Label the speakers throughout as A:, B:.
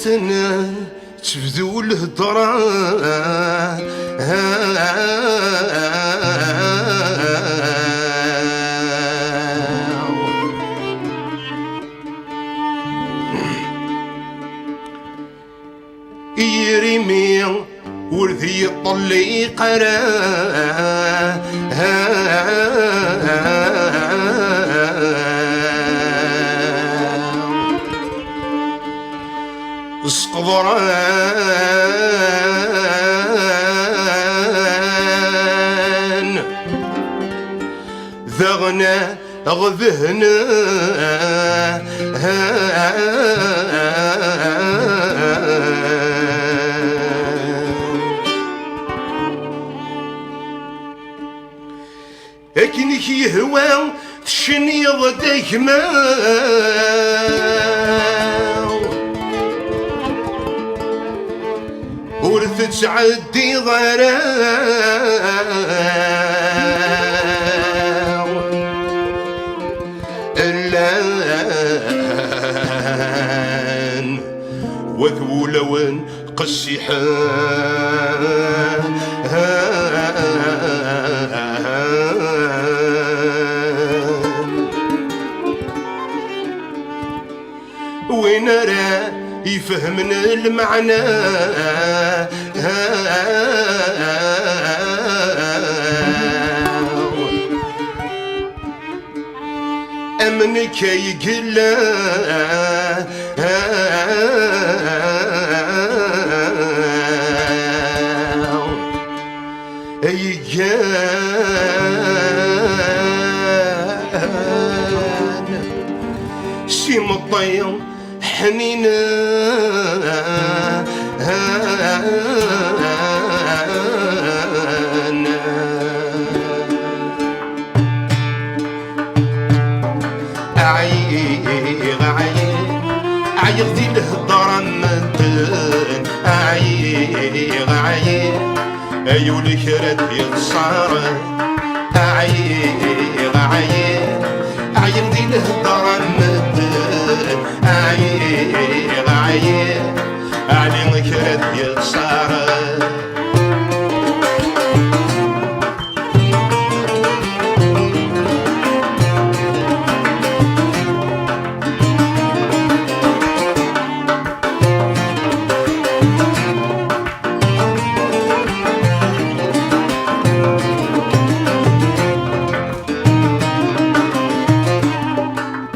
A: سنة تبدو الهضرة يرمي وردي يطلي قرا اسقضران ذغنا غذهنا لكنك يهوى تشنيض دايما ورث تعدي ضرا اللان وذولون قسيحان وين راه يفهمنا المعنى أمنك يقلا سي مطيم حنينة عيغ دي الهضرة مدن عيغ أيولي كرد يتصار عيغ دي الهضرة مدن عيغ علي كرد يتصار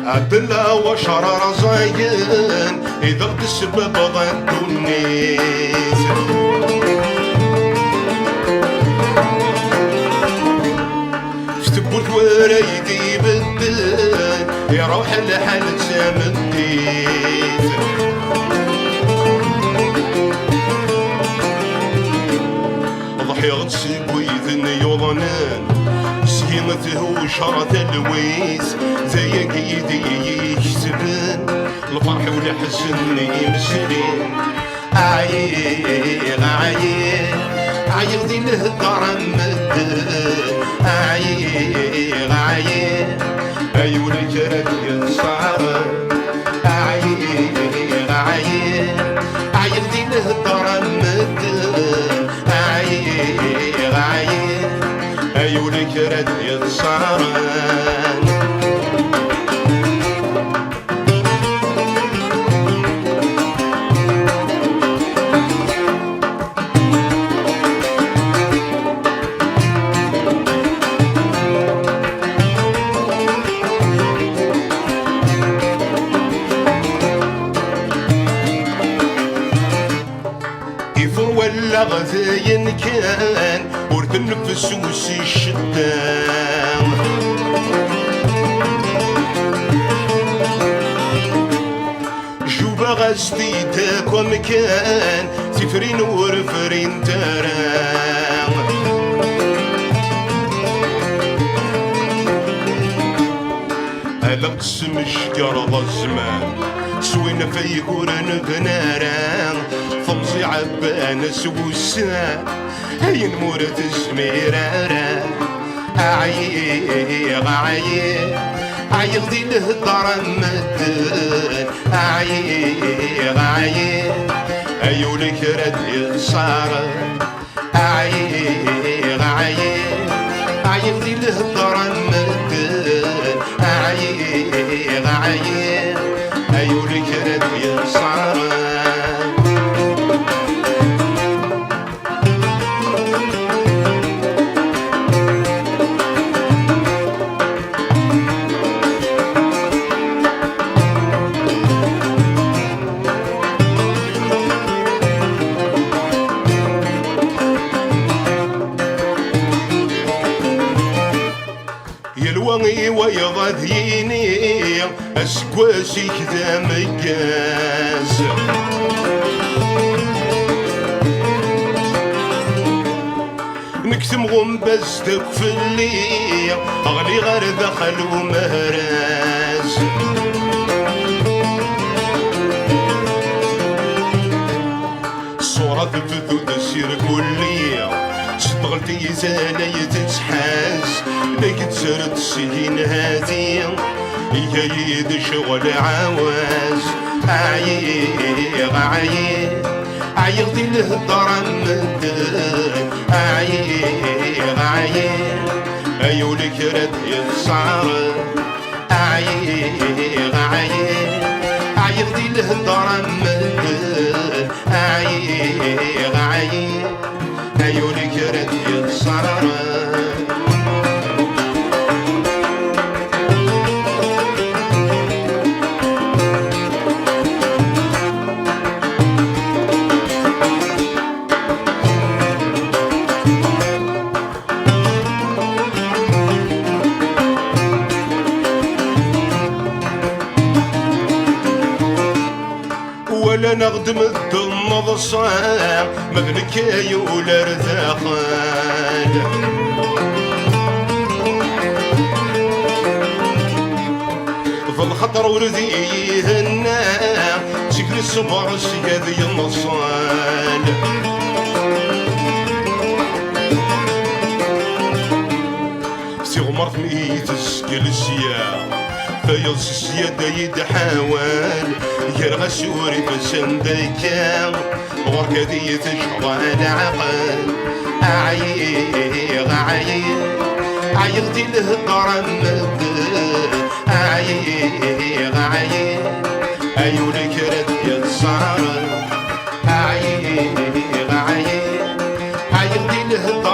A: عدلا وشرر زين إذا بتسبب ضد النيت فتبوت وريدي بالدين يروح الحال تسامديت ضحي غتسيب ويذن يوضنان سهيمته وشرة الويس زي قيدي يكسبن الفرح والحزن يمسلين عيغ دي الهضرة مدن عيغ أيولي جرد ينصار عيغ دي الهضرة مدن عيغ أيولي جرد ينصار ولا غزاين كان ورث النفس وسي الشدان جوبا غاستي تاكو مكان سفرين ورفرين تران ألقسم شجر الزمان سوينا في قرن بناران فمزي عبان سوسا هاي نمورة زميرارا عيغ عيغدي الهضر مدن عيغ عيغ أيولك رد يخسر عيغ عيغ عيغدي الهضر مدن عيغ عيغ أيولك رد يخسر يلوغي ويغذيني أسكواسي كذا مجاز نكتم غنبز تكفلي أغلي غير دخل ومهراز صورة تفتو تسير كلية شتغلتي زالي تتحاز لك تسرد السنين هادي يايد شغل عواز عيغ عيغ عيغدي الهضر مدن عيغ عيغ أيولك رد يخسر عيغ عيغ عيغدي الهضر مدن عيغ عيغ أيولك رد يخسر ولا نخدم الدم ضصام مغنكاي ولا رذاخان في الخطر ورديه النام شكل الصبر سيادي النصان سي غمر في ميت السكل السياح فيض السيادة يتحاول يرغى سوري بسندكام غركدي تشغل عقل عيغ عيغ عيغدي الهضر مدن عيغ عيغ أيولك رد يخسر عيغ عيغ عيغدي الهضر